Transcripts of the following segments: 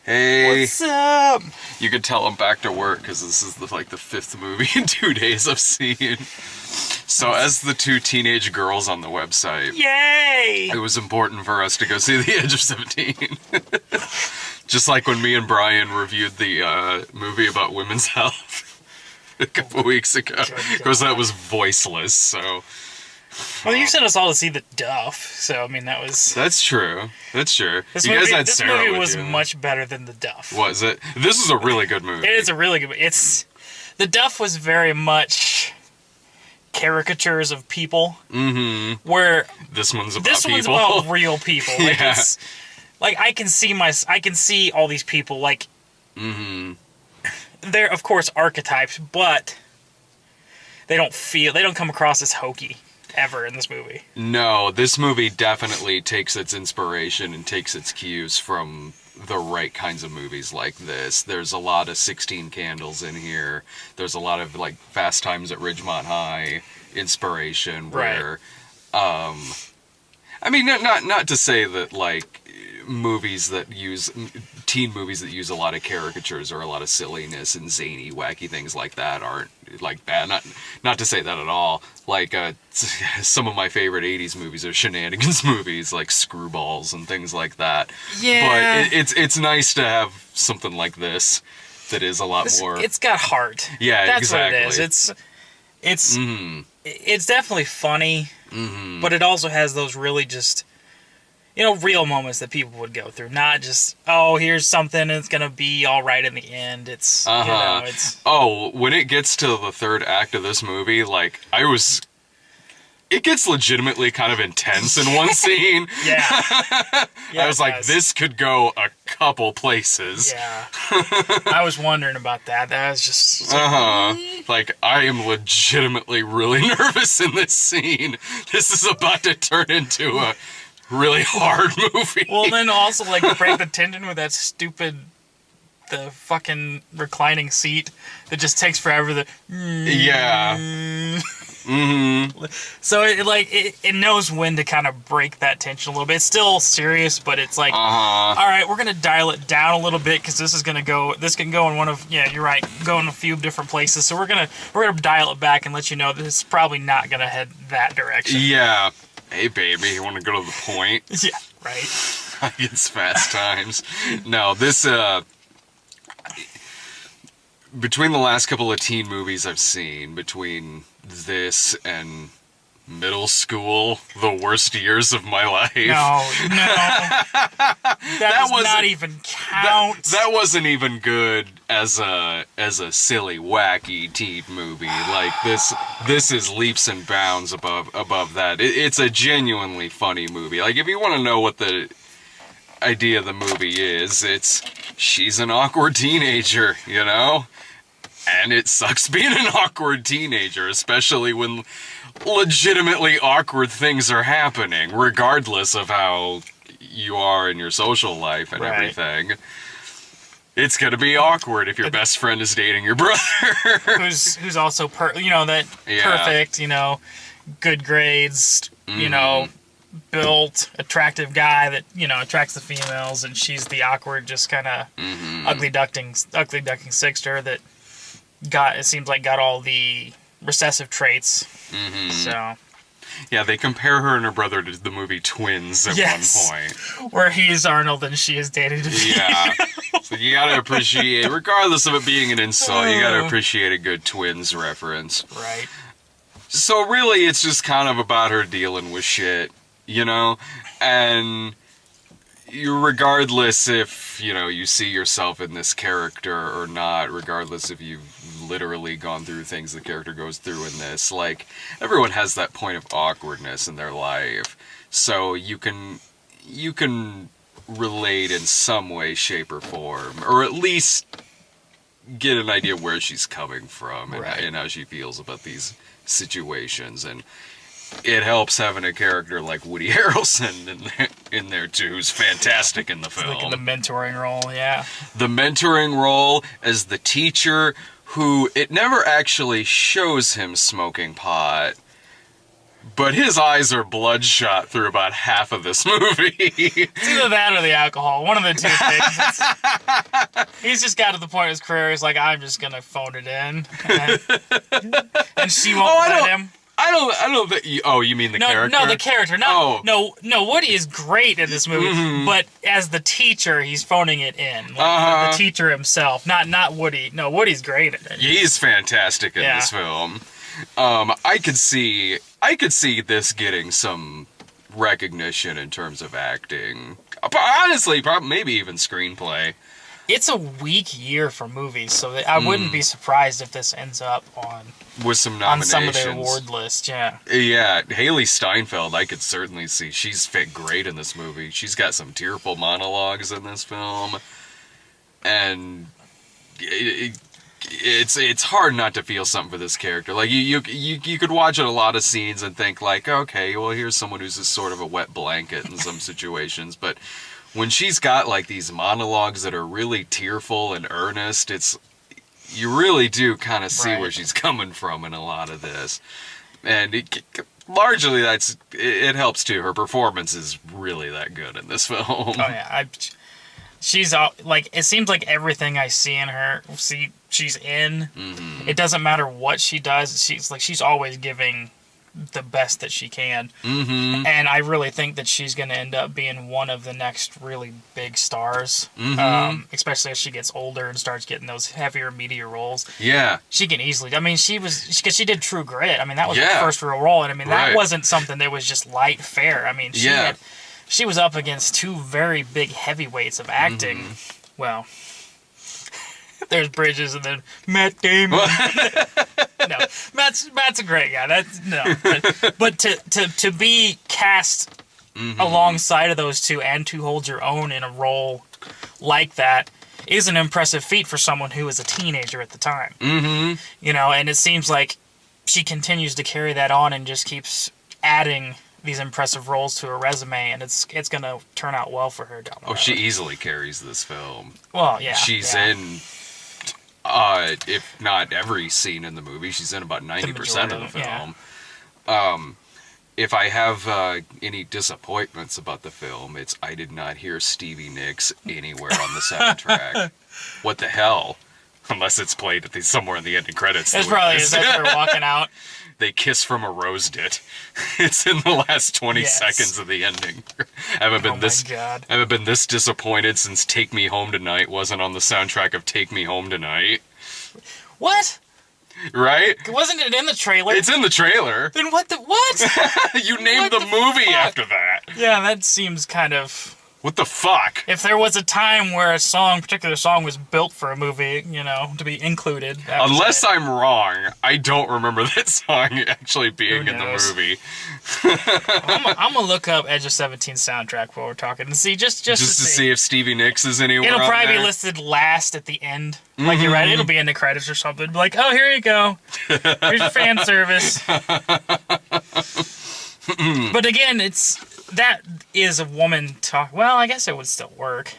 Hey. What's up? You could tell I'm back to work because this is the fifth movie in 2 days I've seen. So as the two teenage girls on the website, Yay! it was important for us to go see The Edge of 17. Just like when me and Brian reviewed the movie about women's health a couple weeks ago. Because that was voiceless, so... Well, you sent us all to see The Duff, so I mean that was. That's true. That's true. This You movie, guys had this Sarah movie with was you. much better than The Duff. Was it? This is a really good movie. It is a really good. It's The Duff was very much caricatures of people. Mm-hmm. Where This one's about this people. one's about real people. Like Yeah. it's like I can see all these people. Like they're of course archetypes, but they don't come across as hokey ever in this movie. No, this movie definitely takes its inspiration and takes its cues from the right kinds of movies like this. There's a lot of 16 Candles in here. There's a lot of like Fast Times at Ridgemont High inspiration where I mean not to say that like teen movies that use a lot of caricatures or a lot of silliness and zany wacky things like that aren't like bad. Not to say that at all. Like some of my favorite 80s movies are shenanigans movies like Screwballs and things like that. Yeah. But it's nice to have something like this that is a lot more. It's got heart. Yeah, That's exactly. what it is. It's definitely funny, but it also has those really just, real moments that people would go through. Not just, oh, here's something and it's gonna be all right in the end. It's it's. Oh, when it gets to the third act of this movie, like it gets legitimately kind of intense in one scene. Yeah. I was like, this could go a couple places. Yeah. I was wondering about that. That was just. Like, I am legitimately really nervous in this scene. This is about to turn into a really hard movie. Well, then also, like, break the tension with that stupid. The fucking reclining seat that just takes forever. Yeah. So it knows when to kind of break that tension a little bit. It's still serious, but it's like, all right, we're gonna dial it down a little bit because this can go in one of you're right, go in a few different places. So we're gonna dial it back and let you know that it's probably not gonna head that direction. Yeah. Hey, baby, you want to go to the point? Yeah, right. It's Fast Times. No, this between the last couple of teen movies I've seen, between this and middle school, the worst years of my life. No. that does not even count. That wasn't even good as a silly, wacky teen movie. Like this is leaps and bounds above that. It's a genuinely funny movie. Like if you want to know what the idea of the movie is, she's an awkward teenager, and it sucks being an awkward teenager, especially when legitimately awkward things are happening, regardless of how you are in your social life and everything. It's gonna be awkward if your best friend is dating your brother. who's also perfect, good grades, built, attractive guy that, attracts the females, and she's the awkward, just kind of ugly ducking sixter that got all the recessive traits. So yeah, they compare her and her brother to the movie Twins at one point, where he's Arnold and she is Danny DeVito. Yeah, so you gotta appreciate, regardless of it being an insult, you gotta appreciate a good Twins reference. Right. So really, it's just kind of about her dealing with shit, and regardless if, you see yourself in this character or not, regardless if you've literally gone through things the character goes through in this, like, everyone has that point of awkwardness in their life. So you can relate in some way, shape, or form, or at least get an idea where she's coming from and how she feels about these situations. And it helps having a character like Woody Harrelson in there too, who's fantastic in the film. Like in the mentoring role, yeah. The mentoring role as the teacher, who it never actually shows him smoking pot, But his eyes are bloodshot through about half of this movie. It's either that or the alcohol. One of the two things. He's just got to the point of his career. He's like, I'm just gonna phone it in, and she won't let him. I don't think. You mean the character? No, the character. No. Woody is great in this movie, but as the teacher, he's phoning it in. Like, the teacher himself, not Woody. No, Woody's great at it. He's fantastic in this film. I could see this getting some recognition in terms of acting. Honestly, probably maybe even screenplay. It's a weak year for movies, so I wouldn't be surprised if this ends up with some nominations on some of their award lists. Yeah. Yeah, Haley Steinfeld, I could certainly see. She's fit great in this movie. She's got some tearful monologues in this film, and it's hard not to feel something for this character. Like you could watch a lot of scenes and think like, okay, well here's someone who's just sort of a wet blanket in some situations, but when she's got like these monologues that are really tearful and earnest, you really do kind of see where she's coming from in a lot of this, and largely it helps too. Her performance is really that good in this film. Oh yeah, she's like, it seems like everything I see in her, she's in. Mm-hmm. It doesn't matter what she does. She's always giving the best that she can. Mm-hmm. And I really think that she's going to end up being one of the next really big stars, especially as she gets older and starts getting those heavier, meatier roles. Yeah. She can easily, I mean, because she did True Grit. I mean, that was her first real role. And I mean, that wasn't something that was just light fare. I mean, she was up against two very big heavyweights of acting. Mm-hmm. Well, there's Bridges and then Matt Damon. No, Matt's a great guy. But to be cast alongside of those two and to hold your own in a role like that is an impressive feat for someone who was a teenager at the time. Mm-hmm. You know, and it seems like she continues to carry that on and just keeps adding these impressive roles to her resume, and it's going to turn out well for her down the road. She easily carries this film. Well, yeah. She's in, if not every scene in the movie, she's in about 90% of the film. Yeah. If I have any disappointments about the film, it's I did not hear Stevie Nicks anywhere on the soundtrack. What the hell? Unless it's played somewhere in the ending credits. It probably is. As they're walking out. They kiss from a rose dit. It's in the last 20 seconds of the ending. I haven't been this disappointed since Take Me Home Tonight wasn't on the soundtrack of Take Me Home Tonight. What? Right? Wasn't it in the trailer? It's in the trailer. Then what? You named the movie after that. Yeah, that seems kind of... What the fuck? If there was a time where a particular song was built for a movie, to be included. Unless I'm wrong, I don't remember that song actually being in the movie. I'm gonna look up Edge of 17 soundtrack while we're talking and see just to see if Stevie Nicks is anywhere. It'll probably be listed last at the end. Like you're right, it'll be in the credits or something. Be like, oh, here you go. Here's your fan service. But again, that is a woman talk. Well, I guess it would still work.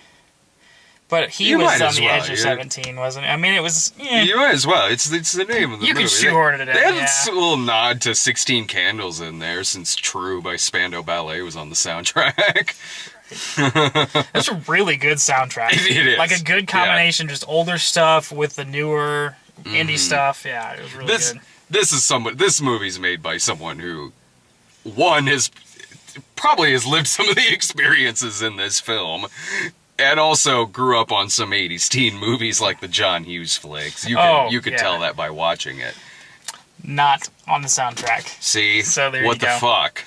But he was on the Edge of 17, wasn't it? I mean, it was... You might as well. It's the name of the movie. You can shoehorn it in, They had a little nod to 16 Candles in there, since True by Spandau Ballet was on the soundtrack. That's a really good soundtrack. It is. Like a good combination, just older stuff with the newer indie stuff. Yeah, it was really good. This movie's made by someone who, one, probably has lived some of the experiences in this film, and also grew up on some 80s teen movies like the John Hughes flicks. You could tell that by watching it. Not on the soundtrack. See? So there what the fuck?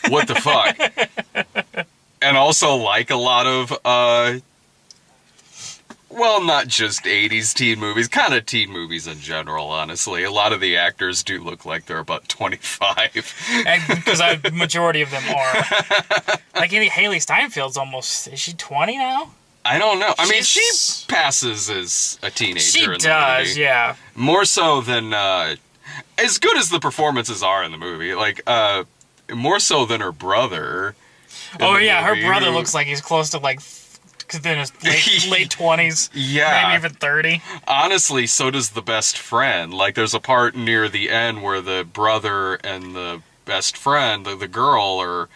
What the fuck? And also like a lot of, well, not just 80s teen movies, kind of teen movies in general, honestly. A lot of the actors do look like they're about 25. Because the majority of them are. Like Haley Steinfeld's almost, is she 20 now? I don't know. I mean, she passes as a teenager in the movie. She does, yeah. More so than, as good as the performances are in the movie, like, more so than her brother. Oh, yeah, her brother looks like he's close to, like, in his late 20s, maybe even 30. Honestly, so does the best friend. Like, there's a part near the end where the brother and the best friend, the girl, are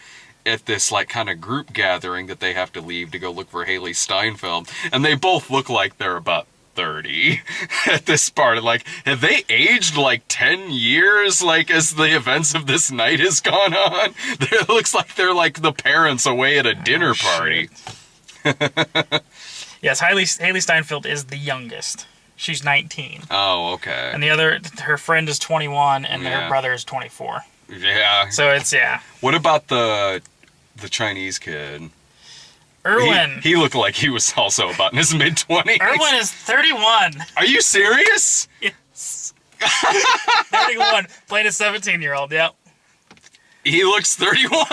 at this like kind of group gathering that they have to leave to go look for Haley Steinfeld, and they both look like they're about 30 at this part. Like, have they aged like 10 years, like, as the events of this night has gone on? It looks like they're like the parents away at a dinner party. Yes, Haley Steinfeld is the youngest. She's 19. Oh, okay. And her friend is 21, and her brother is 24. Yeah. So it's, What about the Chinese kid? Erwin. He looked like he was also about in his mid-20s. Erwin is 31. Are you serious? Yes. 31. Played a 17-year-old, yep. He looks 31.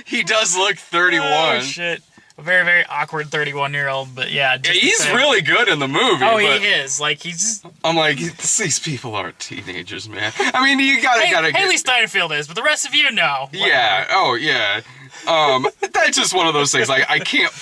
He does look 31. Oh, shit. A very, very awkward 31-year-old, but yeah. He's really good in the movie. Oh, he is. Like, he's just... I'm like, these people aren't teenagers, man. I mean, you gotta Haley Steinfeld is, but the rest of you know. Yeah. Oh, yeah. That's just one of those things. Like, I can't.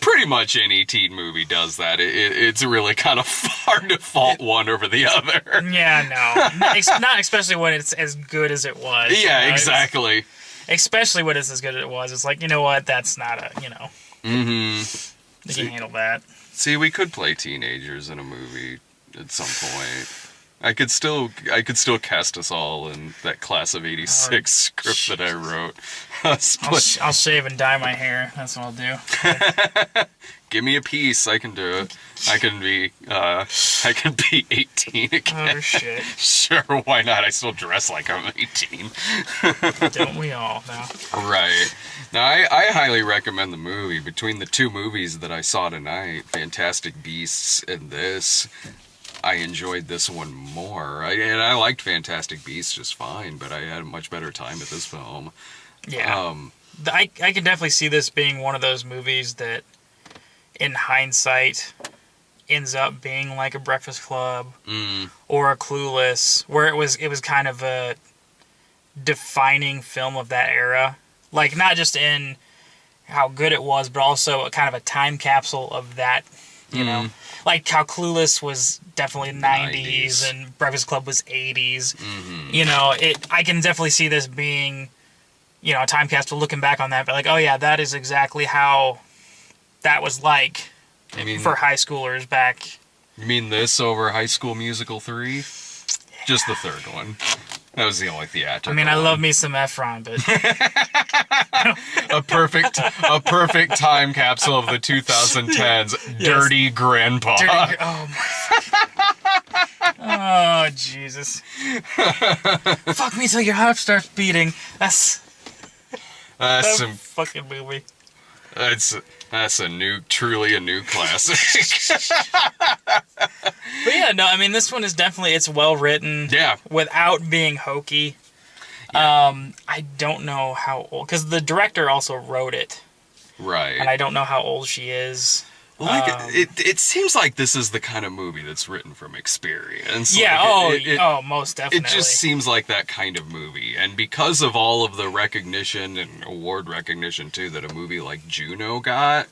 Pretty much any teen movie does that. It's really kind of hard to fault one over the other. Yeah, no, not especially when it's as good as it was. Yeah, you know? Exactly. Especially when it's as good as it was. It's like, you know what? That's not a, you know. Mm-hmm. You can handle that. See, we could play teenagers in a movie at some point. I could still cast us all in that class of '86 script that I wrote. I'll shave and dye my hair. That's what I'll do. Give me a piece. I can do it. I can be 18 again. Oh shit. Sure, why not? I still dress like I'm 18. Don't we all now? Right. Now, I highly recommend the movie. Between the two movies that I saw tonight, Fantastic Beasts and this, I enjoyed this one more. And I liked Fantastic Beasts just fine, but I had a much better time at this film. Yeah. I can definitely see this being one of those movies that, in hindsight, ends up being like a Breakfast Club or a Clueless, where it was kind of a defining film of that era. Like, not just in how good it was, but also kind of a time capsule of that, you know? Like how Clueless was definitely 90s and Breakfast Club was 80s. Mm-hmm. You know, I can definitely see this being, you know, a time capsule looking back on that, but like, oh yeah, that is exactly how that was like for high schoolers back. You mean this over High School Musical 3? Yeah. Just the third one. That was the only theatrical. I mean, I love me some Efron, but a perfect time capsule of the 2010s. Yes. Dirty Grandpa. Oh Jesus! Fuck me till your heart starts beating. That's some fucking movie. That's truly a new classic. But yeah, no, I mean, this one is definitely, it's well written. Yeah. Without being hokey. Yeah. I don't know how old, because the director also wrote it. Right. And I don't know how old she is. Like, it seems like this is the kind of movie that's written from experience. Yeah, like most definitely. It just seems like that kind of movie. And because of all of the recognition and award recognition, too, that a movie like Juno got,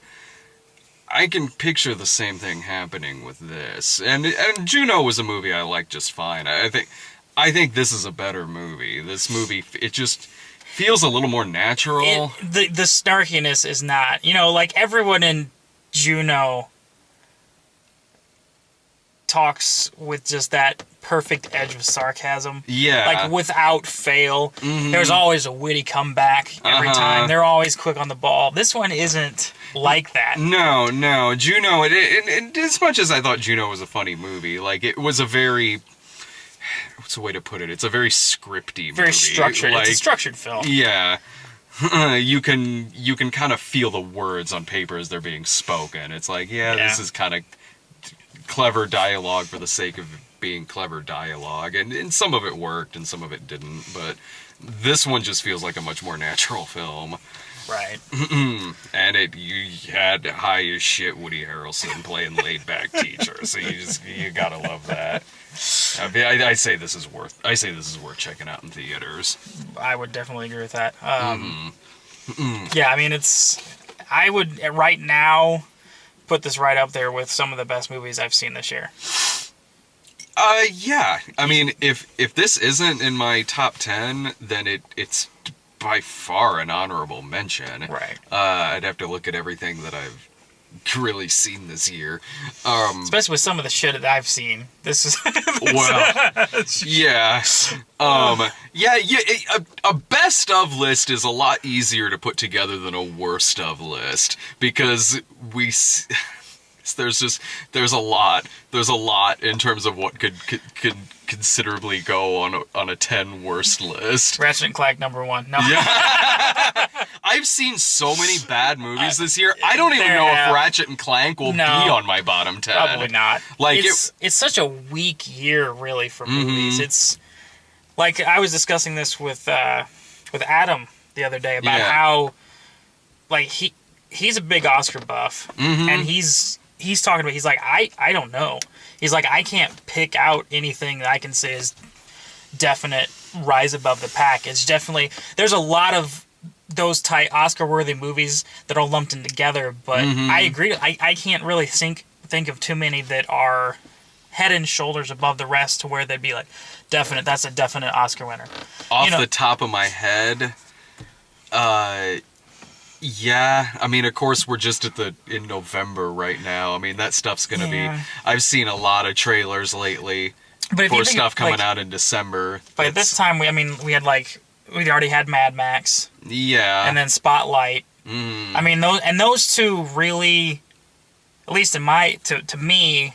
I can picture the same thing happening with this. And Juno was a movie I liked just fine. I think this is a better movie. This movie, it just feels a little more natural. The snarkiness is not, you know, like everyone in Juno talks with just that perfect edge of sarcasm. Yeah. Like, without fail. Mm-hmm. There's always a witty comeback every time. They're always quick on the ball. This one isn't like that. No. Juno, and as much as I thought Juno was a funny movie, like, it was a very... What's the way to put it? It's a very scripty movie. Very structured. Like, it's a structured film. Yeah. You can kind of feel the words on paper as they're being spoken. It's like, this is kind of clever dialogue for the sake of being clever dialogue, and some of it worked and some of it didn't, but this one just feels like a much more natural film. Right. And you had high as shit Woody Harrelson playing laid back teacher, so you gotta love that. I say this is worth checking out in theaters. I would definitely agree with that. Yeah, I mean, I would right now put this right up there with some of the best movies I've seen this year. Yeah. I mean, if this isn't in my top 10, then it's by far an honorable mention. Right. I'd have to look at everything that I've really seen this year. Especially with some of the shit that I've seen. This is well, yeah. A best of list is a lot easier to put together than a worst of list because there's a lot in terms of what could considerably go on a 10 worst list. Ratchet and Clank #1. No. Yeah. I've seen so many bad movies this year. I don't even know if Ratchet and Clank will be on my bottom 10. Probably not. Like it's such a weak year, really, for movies. It's like I was discussing this with Adam the other day about how, like, he's a big Oscar buff, and he's talking about. He's like, I don't know. He's like, I can't pick out anything that I can say is definite rise above the pack. It's definitely, there's a lot of those type Oscar-worthy movies that are lumped in together, but I agree. I can't really think of too many that are head and shoulders above the rest to where they'd be like, that's a definite Oscar winner. Off the top of my head, yeah, I mean, of course, we're just in November right now. I mean, that stuff's gonna be. I've seen a lot of trailers lately for stuff coming out in December. But this time, we already had Mad Max. Yeah. And then Spotlight. I mean, those two really, at least to me,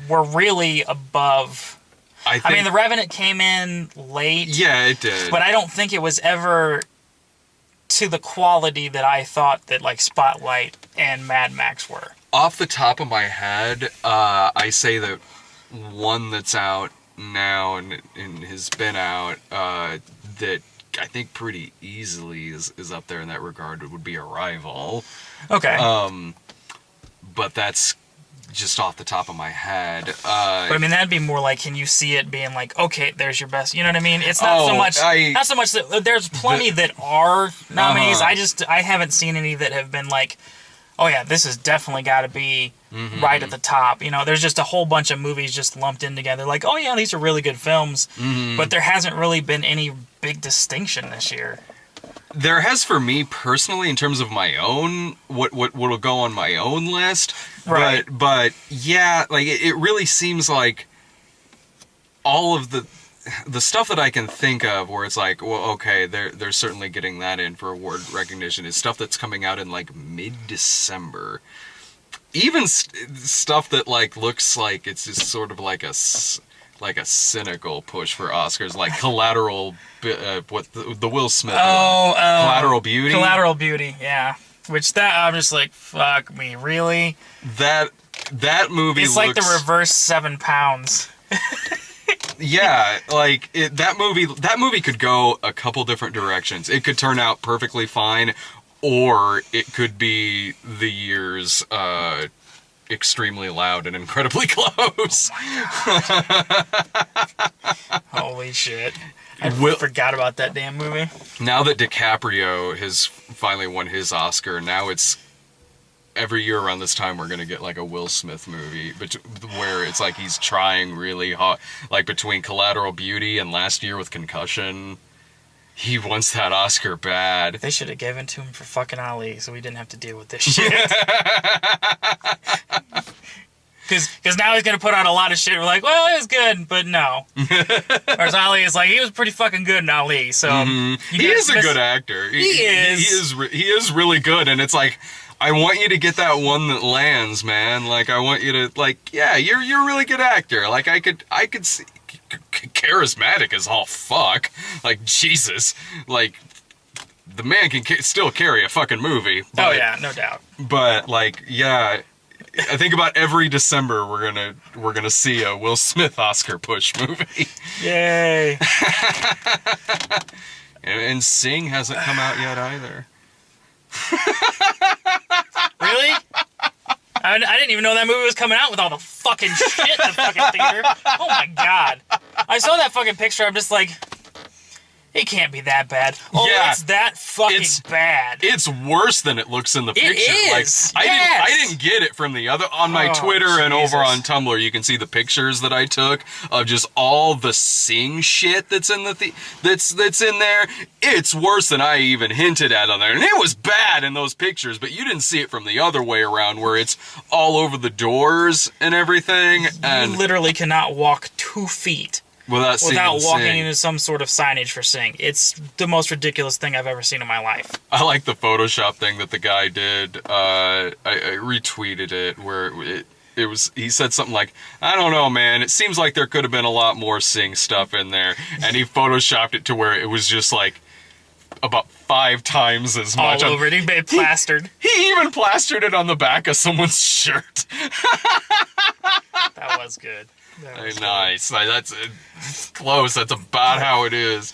were really above. I mean, The Revenant came in late. Yeah, it did. But I don't think it was ever to the quality that I thought that like Spotlight and Mad Max were. Off the top of my head, I say that one that's out now and has been out that I think pretty easily is up there in that regard would be Arrival. Okay. But that's just off the top of my head. But I mean, that'd be more like, can you see it being like, okay, there's your best. You know what I mean? It's not so much that there's plenty that are nominees. I haven't seen any that have been like, oh yeah, this has definitely got to be right at the top. You know, there's just a whole bunch of movies just lumped in together. Like, oh yeah, these are really good films. But there hasn't really been any big distinction this year. There has for me personally, in terms of my own, what'll go on my own list. Right. But yeah, like it really seems like all of the stuff that I can think of where it's like, well, okay, they're certainly getting that in for award recognition is stuff that's coming out in like mid-December. Even stuff that like looks like it's just sort of like a cynical push for Oscars, like Collateral, the Will Smith Collateral Beauty. Collateral Beauty, yeah. Which I'm just like, fuck me, really? That movie it's like the reverse 7 pounds. Yeah, like that movie could go a couple different directions. It could turn out perfectly fine, or it could be the year's extremely loud and incredibly close. Oh holy shit. I forgot about that damn movie. Now that DiCaprio has finally won his Oscar, now it's every year around this time we're going to get like a Will Smith movie where it's like he's trying really hard, like between Collateral Beauty and last year with Concussion. He wants that Oscar bad. They should have given to him for fucking Ali so we didn't have to deal with this shit. Because now he's going to put out a lot of shit. We're like, well, it was good, but no. Whereas Ali is like, he was pretty fucking good in Ali. So he is a good actor. He is really good. And it's like, I want you to get that one that lands, man. Like, I want you to, like, yeah, you're a really good actor. Like, I could see, charismatic as all fuck. Like, Jesus. Like, the man can still carry a fucking movie. But, oh, yeah, no doubt. But, like, yeah, I think about every December we're gonna see a Will Smith Oscar push movie. Yay. And Sing hasn't come out yet either. Really? I didn't even know that movie was coming out with all the fucking shit in the fucking theater. Oh my god. I saw that fucking picture, I'm just like, it can't be that bad. Oh, Yeah, it's that fucking bad. It's worse than it looks in the picture. It is. Like I didn't get it from the other on my Twitter and Jesus. over on Tumblr. You can see the pictures that I took of just all the Sing shit that's in that's in there. It's worse than I even hinted at on there, and it was bad in those pictures. But you didn't see it from the other way around, where it's all over the doors and everything. And you literally cannot walk 2 feet without walking Sing. into some sort of signage for Sing. It's the most ridiculous thing I've ever seen in my life. I like the Photoshop thing that the guy did. I retweeted it where it was. He said something like, "I don't know, man. It seems like there could have been a lot more Sing stuff in there," and he photoshopped it to where it was just like about 5 times as much. All over it. He made plastered. He even plastered it on the back of someone's shirt. That was good. That was good. Nice. That's close. That's about how it is.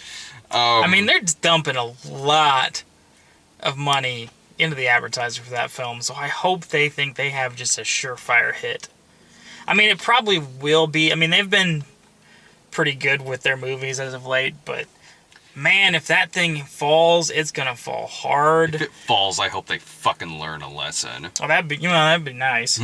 I mean, they're just dumping a lot of money into the advertiser for that film, so I hope they think they have just a surefire hit. I mean, it probably will be. I mean, they've been pretty good with their movies as of late, but man, if that thing falls, it's gonna fall hard. If it falls, I hope they fucking learn a lesson. Oh, that'd be nice.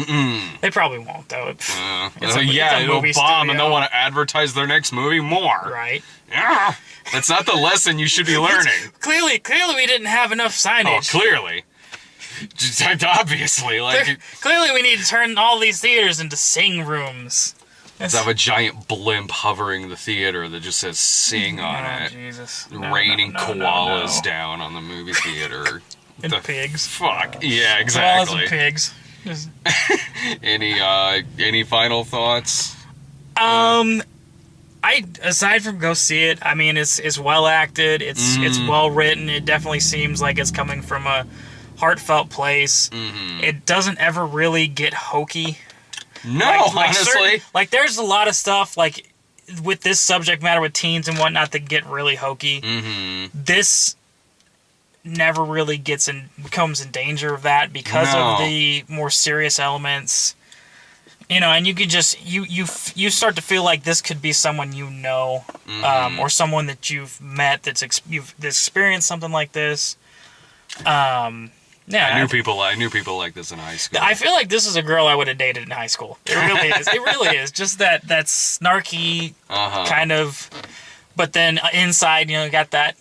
They probably won't though. It's a it'll movie bomb, and studio. they'll want to advertise their next movie more. Right. Yeah, that's not the lesson you should be learning. Clearly, we didn't have enough Oh, signage. clearly. Just, obviously, like Clearly, we need to turn all these theaters into Sing rooms. let's have a giant blimp hovering the theater that just says "Sing" on Oh, it, Jesus. raining koalas No. down on the movie theater. And pigs. Fuck. Yeah, Koalas exactly. and pigs. Just- Any final thoughts? Aside from go see it, I mean, it's well acted. It's well written. It definitely seems like it's coming from a heartfelt place. It doesn't ever really get hokey. No, honestly. There's a lot of stuff like with this subject matter with teens and whatnot that get really hokey. This never really becomes in danger of that because of the more serious elements. You know, and you could just you start to feel like this could be someone you know, or someone that you've met that's experienced something like this. Yeah, I knew people like this in high school. I feel like this is a girl I would have dated in high school. It really is. It really is. Just that snarky kind of, but then inside, you know, got that.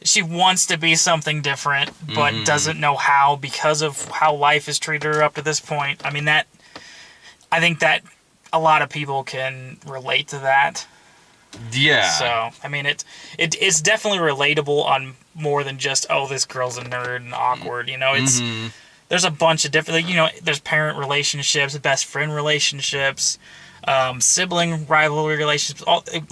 She wants to be something different, but doesn't know how because of how life has treated her up to this point. I mean, I think that a lot of people can relate to that. Yeah. So, I mean, it's definitely relatable on more than just, oh, this girl's a nerd and awkward. You know, there's a bunch of different, you know, there's parent relationships, best friend relationships, sibling rivalry relationships.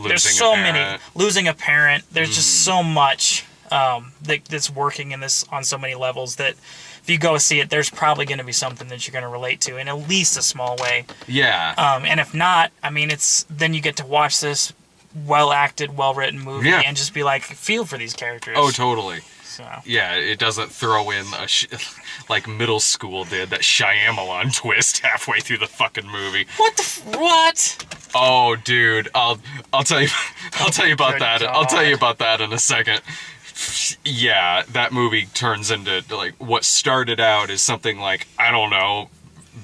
There's so many. Losing a parent. There's just so much that's working in this on so many levels that if you go see it, there's probably going to be something that you're going to relate to in at least a small way. Yeah. And if not, I mean, then you get to watch this well-acted, well-written movie and just be like, feel for these characters. Oh, totally. So. Yeah, it doesn't throw in like middle school did, that Shyamalan twist halfway through the fucking movie. What? Oh, dude, I'll tell you about Good that. God. I'll tell you about that in a second. Yeah, that movie turns into like what started out as something like, I don't know,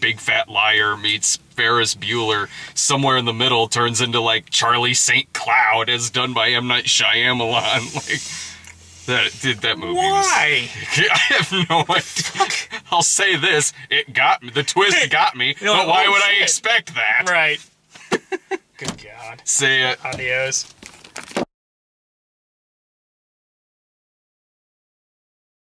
Big Fat Liar meets Ferris Bueller. Somewhere in the middle turns into like Charlie St. Cloud, as done by M. Night Shyamalan. Like that movie. Why? I have no idea. I'll say this: it got me. The twist got me. You're But like, why oh, would I shit. expect that? Right. Good God. Say it. Adios.